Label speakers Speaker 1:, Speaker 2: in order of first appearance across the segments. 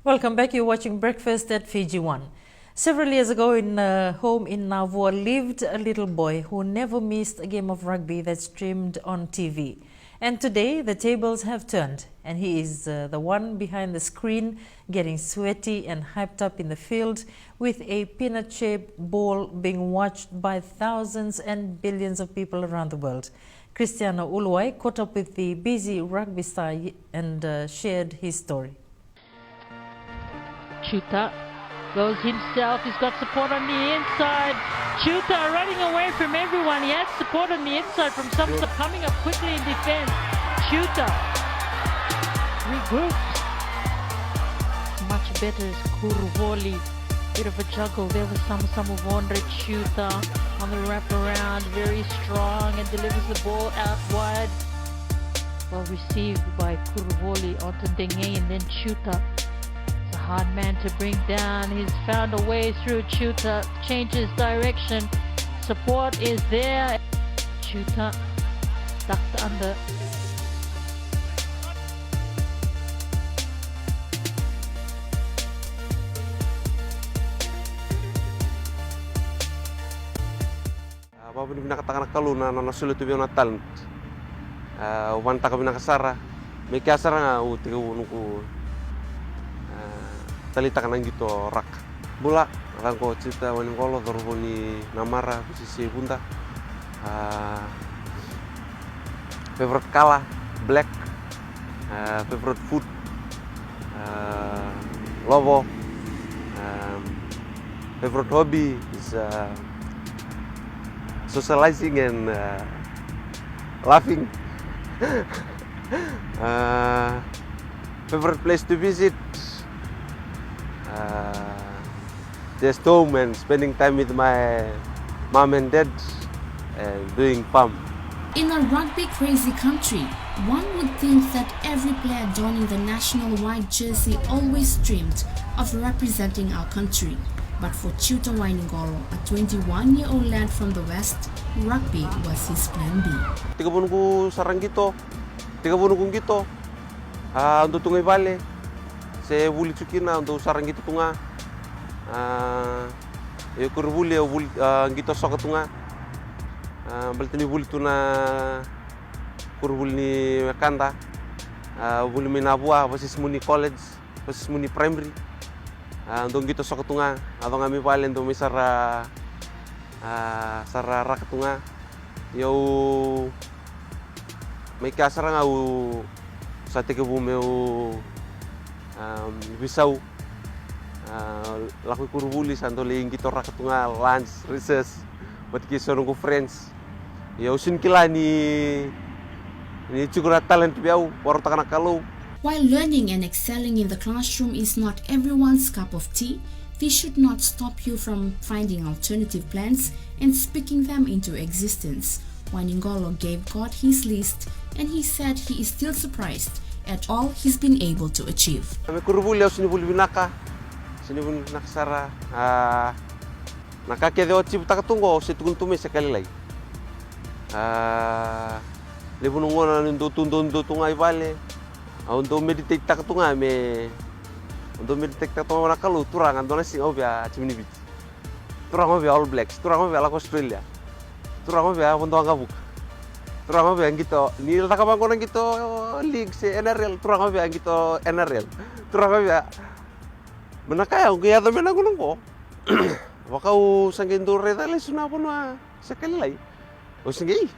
Speaker 1: Welcome back. You're watching Breakfast at Fiji One. Several years ago, in a home in Navua, lived a little boy who never missed a game of rugby that streamed on TV. And today, the tables have turned, and he is the one behind the screen, getting sweaty and hyped up in the field, with a peanut-shaped ball being watched by thousands and billions of people around the world. Cristiano Uluwai caught up with the busy rugby star and shared his story.
Speaker 2: Chuta goes himself, he's got support on the inside. Chuta running away from everyone, he has support on the inside from some coming up quickly in defense. Chuta regroups. Much better is Kuruvoli. Bit of a juggle there with Samu Vondre. Chuta on the wraparound, very strong and delivers the ball out wide. Well received by Kuruvoli onto Denge, and then Chuta. Hard man to bring down. He's found a way through. Chuta changes direction. Support is there. Chuta ducked under.
Speaker 3: Bapak ni pinakatakan kalu na nasulit tu na talent. Wanta kami nakasara. May kasara nga tiga ko. Talita ka nang gitu rak bola akan ko cita waning kolo ni namara posisi bunda favorite kala black favorite food lobo favorite hobby is socializing and laughing favorite place to visit just home and spending time with my mom and dad and doing farm.
Speaker 4: In a rugby crazy country, one would think that every player donning the national white jersey always dreamed of representing our country. But for Chuta Wainingolo, a 21-year-old lad from the West, rugby was his plan B.
Speaker 3: Tiga bulan ko sarang gitu, untuk tungai bale. Saya buli cukina untuk sarang gitu tunga. Eu kurbuli eu buli gitu sok tunga. Baltani buli tuna kurbuli ni kanda. Buli minabua basis muni college, basis muni primary. Untuk gitu sok tunga. Abang kami balen untuk misara rak tunga. Eu may kasara nga sa tiga bumeu Bisau laku kurbuli santo ling kita rak tunga lunch recess matki sorong friends ya usin kila ni cukura talent biau baru takana kalau.
Speaker 4: While learning and excelling in the classroom is not everyone's cup of tea, this should not stop you from finding alternative plans and speaking them into existence. Wainingolo gave God his list, and he said he is still surprised at all he's been able to achieve.
Speaker 3: Kami kurbuli au sini buli binaka sara nakake deo chip takatungo se tukuntume sekali lagi. Lebunu ngona ndo tungai vale. Untuk meditate takatunga me untuk meditate takatunga nakalu turang andona sing obia chimni bit. Turang obia All Blacks, turang obia Australia. Turang obia ponto angabuk. Turang obia gitu. Ni takabang ko nang gitu league si NRL, turang obia gitu NRL. Turang obia menakaya ko yata menago nang ko. Wakau sangkin dure dale sunapo na sekali lagi. O sige.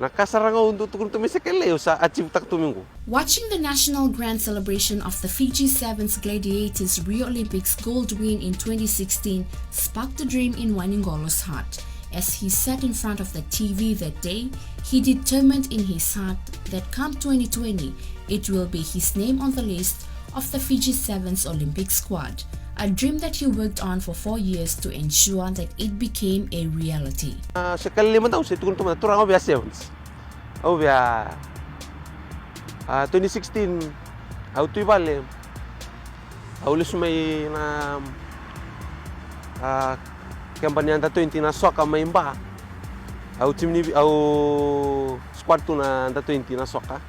Speaker 3: Nakasarang untuk tukun sekali sa achieve tak tumingo.
Speaker 4: Watching the national grand celebration of the Fiji Sevens Gladiators Rio Olympics gold win in 2016 sparked a dream in Wainingolo's heart. As he sat in front of the TV that day, he determined in his heart that come 2020, it will be his name on the list of the Fiji Sevens Olympic squad, a dream that he worked on for 4 years to ensure that it became a reality.
Speaker 3: Sekali 5 tahun saya tukun turang obia Sevens. Obia 2016 au tu bale. Au lesumai na kampanye anta 20 na soka maimba. Au tim ni au squad tu na anta 20 na soka.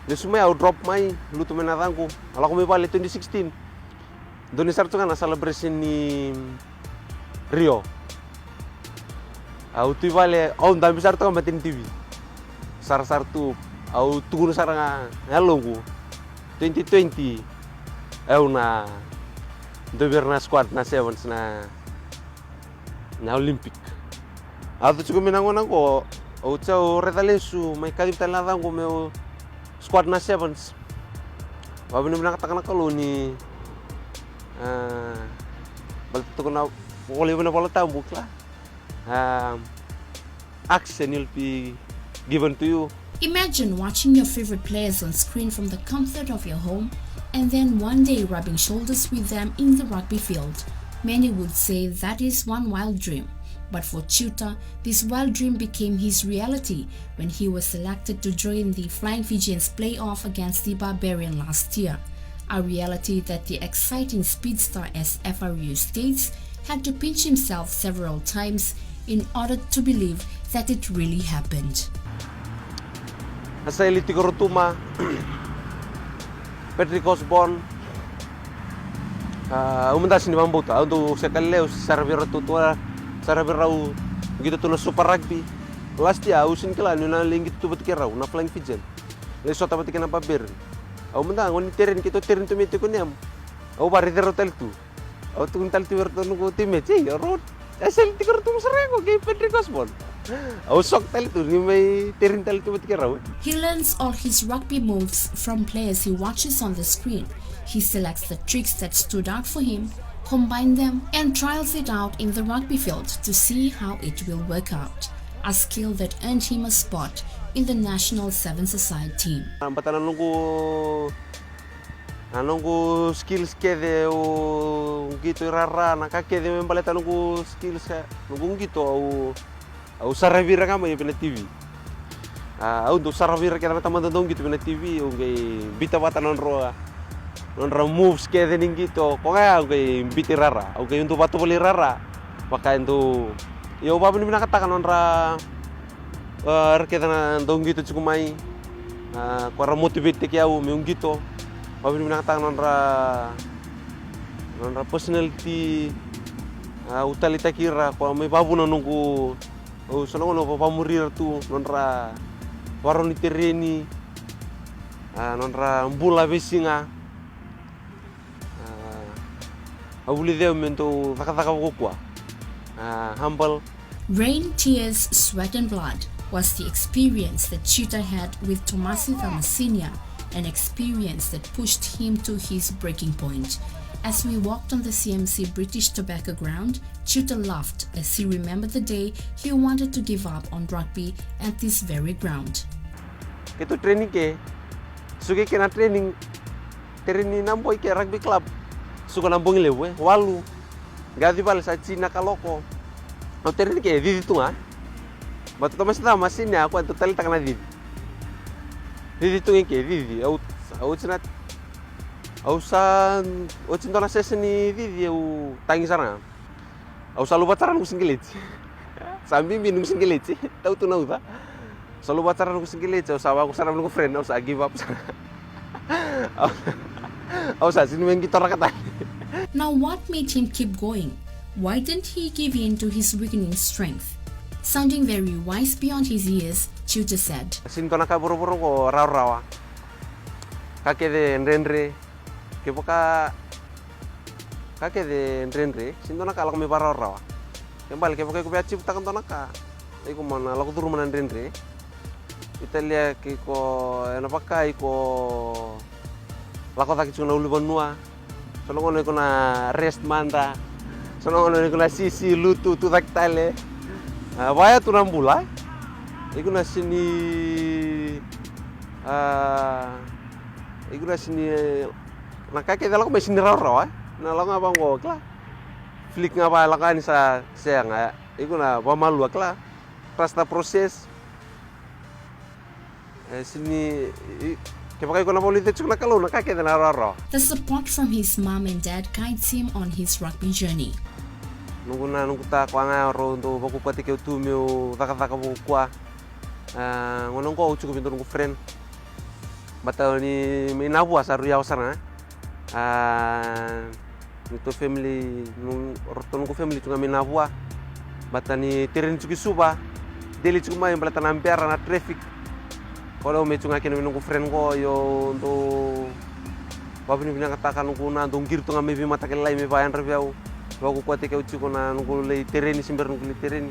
Speaker 3: Ni sumai au drop mai lutu menatangku. Ala ko may bali 2016. Doni sartu kan celebration ni Rio. Au tu bali au ndam sartu kan batin TV. Sartu au tugunu saranga ngalongu 2020 au na doberna squad na sevens na Olympic. Atu cukup minangon ko au chau retalesu mai kadip taladang ko meu squad na sevens. Wa benar katakan kalau ni balto ko na boleh benar bola tambuk lah. Action will be given to you.
Speaker 4: Imagine watching your favorite players on screen from the comfort of your home and then one day rubbing shoulders with them in the rugby field. Many would say that is one wild dream. But for Chuta, this wild dream became his reality when he was selected to join the Flying Fijians playoff against the Barbarian last year. A reality that the exciting speedster, as FRU states, had to pinch himself several times in order to believe that it really happened.
Speaker 3: Nasa Elite Korotuma, Patrick Osborne, umentas ni Mambuta, untuk sekaleu Sarvira tutua, Sarvirau, gitu tuh Super Rugby. Last year, usin kela nuna lingit tu betikirau, na Flying Fijian. Lesota betikan apa ber. Au mentang, oni terin kita terin tu meti kuniam. Au bari terotel tu. Au tu kuntal tu bertemu ku tim meti, road. Asal Elite Korotuma serego ke Patrick Osborne. Au sok tali tu ni mai terin tali tu betikirau.
Speaker 4: He learns all his rugby moves from players he watches on the screen. He selects the tricks that stood out for him, combines them, and trials it out in the rugby field to see how it will work out. A skill that earned him a spot in the national sevens-a-side team.
Speaker 3: Ambatan nunggu skills kede o gitu rara nakakede membaleta nunggu skills nunggu gitu au saravira kama ya pina TV. Au untuk saravira kita teman-teman dong gitu pina TV o gay bita bata nonra moves kede ning gitu. Kok ya gay biti rara, au gay untuk batu beli rara. Maka itu yo babu ni katakan nonra kita dong gitu cukup mai. Kuara motivate ke au meung gitu. Babu ni katakan nonra personality utalita kira ko may babu na nunggu sono no pamurir tu nonra waroni tereni nonra mbula besinga abuli deu mento takataka kokwa humble.
Speaker 4: Rain, tears, sweat and blood was the experience that Chuta had with Tomasi Thamasinia, an experience that pushed him to his breaking point. As we walked on the CMC British Tobacco ground, Chuta laughed as he remembered the day he wanted to give up on rugby at this very ground.
Speaker 3: Itu training ke, suka kena training namboy ke rugby club, suka nambong lewe, walu, gadi bal sa Cina kaloko, au training ke di itu ah, batu Thomas Thamasinia aku antu tali takna di itu ke di, au Cina. Ausan, cinta na sesi ni dia tangi sana. Ausa lupa cara nusin gelit. Sambil minum singgelit sih, tahu tu nauta. Selalu pacaran aku singgelit, ausa aku sana aku friend, ausa give up sana. Ausa sini main gitar kata.
Speaker 4: Now what made him keep going? Why didn't he give in to his weakening strength? Sounding very wise beyond his years, Chuta said,
Speaker 3: Sinto na kaburu-buru ko raw-rawa. Kake de nrenre. Kepoka kake de nrenre, sinto na kala ko may raw-rawa. Kembali kepoka ko biachi puta kanto naka. Iko mana lako turu mana nrenre. Italia ko napaka ko lako taki chuna uli banua. Sono kono ko na rest manda. Sono kono ko na sisi lutu tu taktale. Waya tu nambula. Iku na sini nakake dala ko may siniraw-raw na lang nga bang wag la flick nga ba lakan sa siya nga iku na pamaluwag la rasta proses sini kaya ko na politik na kalo nakake dala raw.
Speaker 4: The support from his mom and dad guides him on his rugby journey.
Speaker 3: Nunggu ta kwa nga ro ndo baku pati ke tu meu taka bu kwa ngonong ko cukup pintu nunggu friend Bata ni minabua saru yaw sana. Nito family orton ko family tunga minabua. Bata ni tirin cuki suba. Deli cuki mai balata nampera na traffic. Kalau me tunga kena minungku friend ko yo untuk babu ni bina katakan ko na dongkir tunga me mata kelai me bayan reviau. Bago kuate ke uci ko na nungku lei tereni simber nungku lei tereni.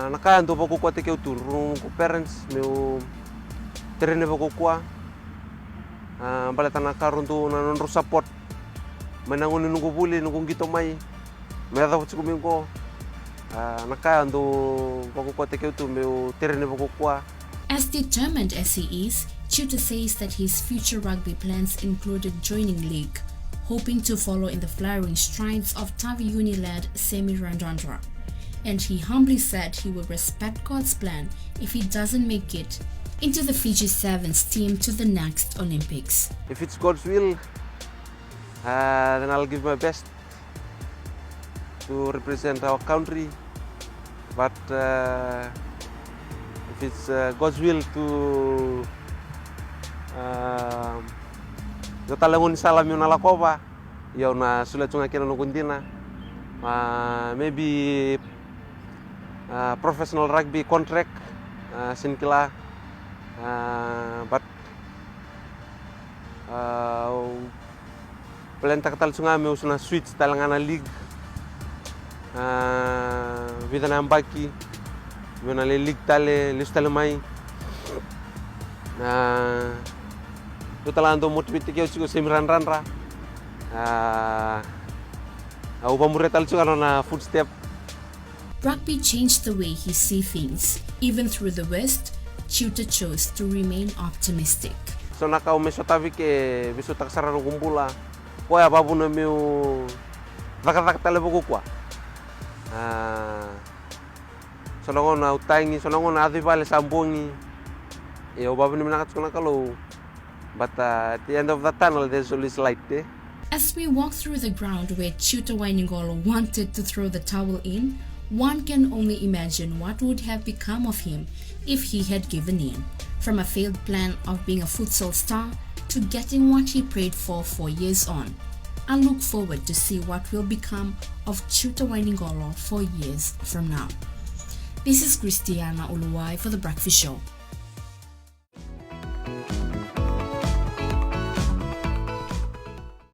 Speaker 3: Naka ando bago kuate ke utur nungku parents meu terene bago kuah, balatan nakar untuk nanonro support, menangun nunggu buli nunggu gitu mai, mereka pun cukup minggu, nakar untuk bago kuat teke itu meu terene bago kuah.
Speaker 4: As determined as he is, Chuta says that his future rugby plans included joining league, hoping to follow in the flaring strides of Tavi Uni-led Semi Radradra. And he humbly said he will respect God's plan if he doesn't make it into the Fiji Sevens team to the next Olympics.
Speaker 3: If it's God's will, then I'll give my best to represent our country. But if it's God's will to talangun salam yung nalakoba, yaw na sulat yung akin nukuntina, maybe professional rugby contract, sinkila. But pelenta katal sunga me usuna switch talangana league vida na mbaki vena le league tale listale mai to talando motivate ke uchi ko semiran ranra au pamure tal sunga na footstep.
Speaker 4: Rugby changed the way he sees things. Even through the West, Chuta chose to remain optimistic.
Speaker 3: So nakau mesotavi ke biso taksara no kumbula. Koya babu na meu vakat tale buku kwa. So na utangi, so na adi vale sambongi. E o babu ni minakat sona kalau. But at the end of the tunnel there's always light there.
Speaker 4: As we walk through the ground where Chuta Wainingolo wanted to throw the towel in, one can only imagine what would have become of him if he had given in. From a failed plan of being a futsal star to getting what he prayed for 4 years on. I look forward to see what will become of Chuta Wainingolo 4 years from now. This is Christiana Uluwai for The Breakfast Show.